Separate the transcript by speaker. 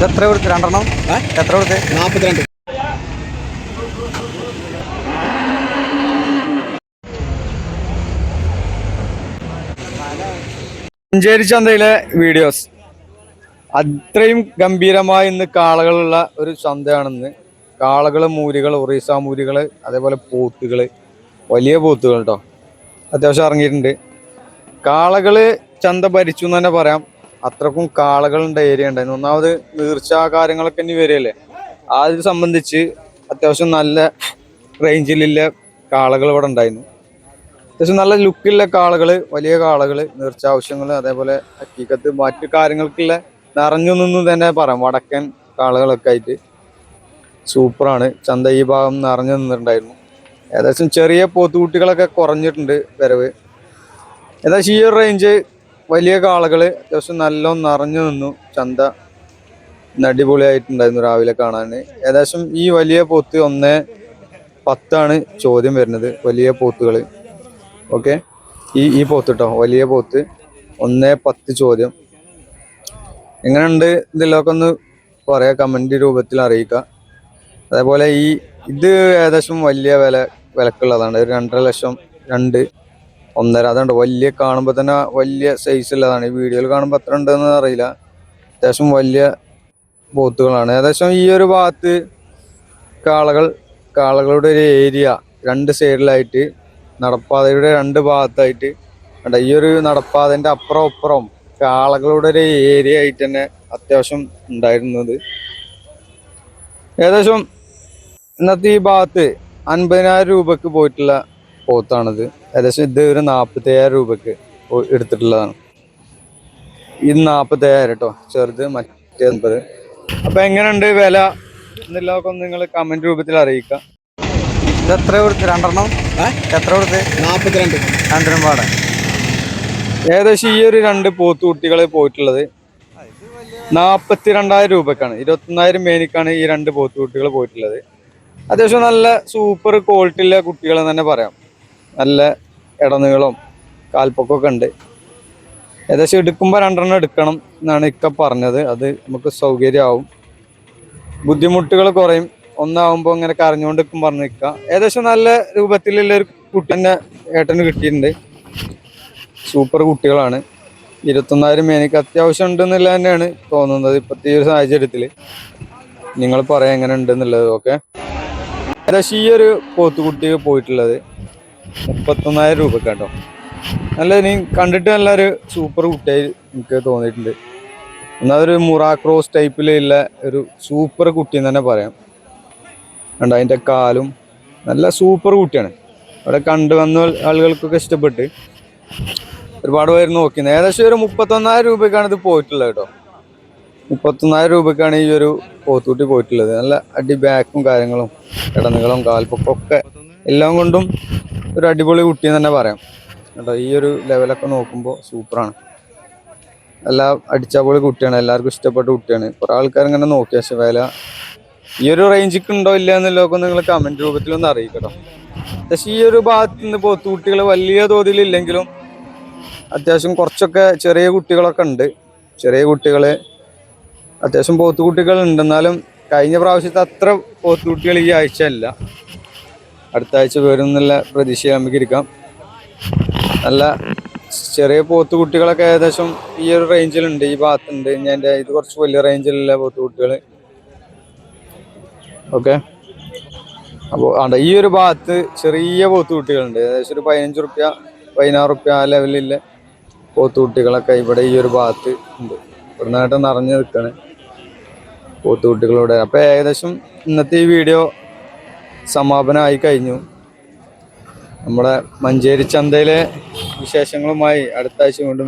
Speaker 1: എത്ര കൊടുത്ത് രണ്ടെണ്ണം എത്ര കൊടുത്ത്
Speaker 2: 42.
Speaker 1: മഞ്ചേരി ചന്തയിലെ വീഡിയോസ് അത്രയും ഗംഭീരമായി ഇന്ന് കാളകളുള്ള ഒരു ചന്തയാണെന്ന്. കാളകള്, മൂരികൾ, ഒറീസ മൂരികള്, അതേപോലെ പോത്തുകള്, വലിയ പോത്തുകൾ കേട്ടോ അത്യാവശ്യം ഇറങ്ങിയിട്ടുണ്ട്. കാളകള് ചന്ത ഭരിച്ചു എന്ന് തന്നെ പറയാം. അത്രക്കും കാളകളുടെ ഏരിയ ഉണ്ടായിരുന്നു. ഒന്നാമത് നീർച്ച കാര്യങ്ങളൊക്കെ ഇനി വരികയല്ലേ, അത് സംബന്ധിച്ച് അത്യാവശ്യം നല്ല റേഞ്ചിലുള്ള കാളകൾ ഇവിടെ ഉണ്ടായിരുന്നു. അത്യാവശ്യം നല്ല ലുക്കിലുള്ള കാളകള്, വലിയ കാളകള്, നീർച്ച ആവശ്യങ്ങൾ, അതേപോലെ ഹക്കീക്കത്ത് മറ്റു കാര്യങ്ങൾക്കുള്ള നിറഞ്ഞു നിന്നും തന്നെ പറയാം. വടക്കൻ കാളകളൊക്കെ ആയിട്ട് സൂപ്പറാണ് ചന്ത. ഈ ഭാഗം നിറഞ്ഞു നിന്നിട്ടുണ്ടായിരുന്നു. ഏകദേശം ചെറിയ പോത്തുകുട്ടികളൊക്കെ കുറഞ്ഞിട്ടുണ്ട് വരവ്. ഏകദേശം ഈ ഒരു റേഞ്ച് വലിയ കാളകള് അത്യാവശ്യം നല്ല നിറഞ്ഞു നിന്നു. ചന്ത അടിപൊളിയായിട്ടുണ്ടായിരുന്നു രാവിലെ കാണാൻ. ഏകദേശം ഈ വലിയ പോത്ത് 1.10 ചോദ്യം വരുന്നത്. വലിയ പോത്തുകള് ഓക്കെ, ഈ പോത്ത് കേട്ടോ, വലിയ പോത്ത് 1.10 ചോദ്യം. എങ്ങനെയുണ്ട് ഇതിലൊക്കെ ഒന്ന് പറയാ, കമന്റ് രൂപത്തിൽ അറിയിക്കുക. അതേപോലെ ഇത് ഏകദേശം വലിയ വിലക്കുള്ളതാണ്. 2.5 ലക്ഷം, 2, 1.5. അതുകൊണ്ട് വലിയ കാണുമ്പോൾ തന്നെ വലിയ സൈസ് ഉള്ളതാണ്. ഈ വീഡിയോയിൽ കാണുമ്പോൾ എത്ര ഉണ്ടെന്ന് അറിയില്ല. അത്യാവശ്യം വലിയ പോത്തുകളാണ്. ഏകദേശം ഈ ഒരു ഭാഗത്ത് കാളകളുടെ ഒരു ഏരിയ 2 സൈഡിലായിട്ട്, നടപ്പാതയുടെ 2 ഭാഗത്തായിട്ട് ഈ ഒരു നടപ്പാതന്റെ അപ്പുറം കാളകളുടെ ഒരു ഏരിയ ആയിട്ട് തന്നെ അത്യാവശ്യം ഉണ്ടായിരുന്നത്. ഏകദേശം ഇന്നത്തെ ഈ ഭാഗത്ത് 50,000 രൂപക്ക് പോയിട്ടുള്ള പോത്താണിത്. ഏകദേശം ഇത് ഒരു 40,000 രൂപക്ക് എടുത്തിട്ടുള്ളതാണ്. ഇത് 40,000 കേട്ടോ, ചെറുത്, മറ്റേ 50. അപ്പൊ എങ്ങനെയുണ്ട് വില എന്നുള്ളതൊക്കെ ഒന്ന് നിങ്ങൾ കമന്റ് രൂപത്തിൽ അറിയിക്കുക. ഇത് എത്ര കൊടുത്ത് രണ്ടെണ്ണം എത്ര കൊടുത്ത്
Speaker 2: 42.
Speaker 1: രണ്ടിനും പാടെ ഏകദേശം ഈ ഒരു 2 പോത്തുകുട്ടികൾ പോയിട്ടുള്ളത് 42,000 രൂപക്കാണ്. 21,000 മേനിക്കാണ് ഈ 2 പോത്തുകുട്ടികൾ പോയിട്ടുള്ളത്. അത്യാവശ്യം നല്ല സൂപ്പർ ക്വാളിറ്റി ഉള്ള കുട്ടികൾ തന്നെ പറയാം. നല്ല ഇടനീളം, കാൽപ്പൊക്കമൊക്കെ ഉണ്ട്. ഏകദേശം എടുക്കുമ്പോൾ 2 എടുക്കണം എന്നാണ് ഇക്ക പറഞ്ഞത്. അത് നമുക്ക് സൗകര്യമാവും, ബുദ്ധിമുട്ടുകൾ കുറയും. ഒന്നാവുമ്പോൾ ഇങ്ങനെ കരഞ്ഞുകൊണ്ടിരിക്കും പറഞ്ഞു നിൽക്കുക. ഏകദേശം നല്ല രൂപത്തിലുള്ള ഒരു കുട്ടി തന്നെ ഏട്ടന് കിട്ടിയിട്ടുണ്ട്. സൂപ്പർ കുട്ടികളാണ്. 21,000 മേനിക്ക് അത്യാവശ്യം ഉണ്ടെന്നുള്ള തന്നെയാണ് തോന്നുന്നത് ഇപ്പോഴത്തെ ഈ ഒരു സാഹചര്യത്തിൽ. നിങ്ങൾ പറയാം എങ്ങനെ ഉണ്ടെന്നുള്ളത്. ഓക്കെ, ഏകദേശം ഈ ഒരു പോത്തുകുട്ടി പോയിട്ടുള്ളത് 31,000 രൂപ കേട്ടോ. നല്ല ഇനി കണ്ടിട്ട് നല്ലൊരു സൂപ്പർ കുട്ടിയായി എനിക്ക് തോന്നിയിട്ടുണ്ട്. എന്നാൽ ഒരു മുറാ ക്രോസ് ടൈപ്പിലുള്ള ഒരു സൂപ്പർ കുട്ടി എന്ന് തന്നെ പറയാം. കണ്ട അതിൻ്റെ കാലും നല്ല സൂപ്പർ കുട്ടിയാണ്. അവിടെ കണ്ടുവന്ന ആളുകൾക്കൊക്കെ ഇഷ്ടപ്പെട്ട് ഒരുപാട് പേര് നോക്കിയത്. ഏകദേശം ഒരു 31,000 രൂപയ്ക്കാണ് ഇത് പോയിട്ടുള്ളത് കേട്ടോ. 31,000 രൂപയ്ക്കാണ് ഈ ഒരു പോത്തുകുട്ടി പോയിട്ടുള്ളത്. നല്ല അടി ബാക്കും കാര്യങ്ങളും ഇടനീളം കാൽപ്പൊക്കെ ഒക്കെ എല്ലാം കൊണ്ടും ഒരു അടിപൊളി കുട്ടി എന്ന് തന്നെ പറയാം കേട്ടോ. ഈ ഒരു ലെവലൊക്കെ നോക്കുമ്പോൾ സൂപ്പറാണ്. എല്ലാം അടിച്ചാപ്പൊളി കുട്ടിയാണ്. എല്ലാവർക്കും ഇഷ്ടപ്പെട്ട കുട്ടിയാണ്. കുറേ ആൾക്കാർ ഇങ്ങനെ നോക്കി. പക്ഷെ വില ഈ ഒരു റേഞ്ചിക്ക് ഉണ്ടോ ഇല്ല എന്നുള്ളതൊക്കെ നിങ്ങൾ കമന്റ് രൂപത്തിലൊന്ന് അറിയിക്കട്ടോ. പക്ഷെ ഈ ഒരു ഭാഗത്ത് നിന്ന് പോത്തുകുട്ടികൾ വലിയ തോതിലില്ലെങ്കിലും അത്യാവശ്യം കുറച്ചൊക്കെ ചെറിയ കുട്ടികളൊക്കെ ഉണ്ട്. ചെറിയ കുട്ടികൾ അത്യാവശ്യം പോത്തുകുട്ടികൾ ഉണ്ട്. എന്നാലും കഴിഞ്ഞ പ്രാവശ്യത്തെ അത്ര പോത്തുകുട്ടികൾ ഈ ആഴ്ച അല്ല. അടുത്ത ആഴ്ച വരും എന്നുള്ള പ്രതീക്ഷ നമുക്ക് ഇരിക്കാം. നല്ല ചെറിയ പോത്തുകുട്ടികളൊക്കെ ഏകദേശം ഈ ഒരു റേഞ്ചിലുണ്ട്. ഈ ഭാഗത്തുണ്ട്. ഞാൻ ഇത് കുറച്ച് വലിയ റേഞ്ചിലുള്ള പോത്തുകുട്ടികൾ. ഓക്കെ, അപ്പോൾ ഈ ഒരു ഭാഗത്ത് ചെറിയ പോത്തുകുട്ടികളുണ്ട്. ഏകദേശം ഒരു 15 റുപ്യ 16 റുപ്യ ആ ലെവലിലുള്ള പോത്തുകുട്ടികളൊക്കെ ഇവിടെ ഈ ഒരു ഭാഗത്ത് ഉണ്ട്. ഇവിടുന്നായിട്ട് നിറഞ്ഞു നിൽക്കുകയാണ് പോത്തുകുട്ടികളോടെ. അപ്പോൾ ഏകദേശം ഇന്നത്തെ ഈ വീഡിയോ സമാപനമായി കഴിഞ്ഞു. നമ്മുടെ മഞ്ചേരി ചന്തയിലെ വിശേഷങ്ങളുമായി അടുത്ത ആഴ്ച വീണ്ടും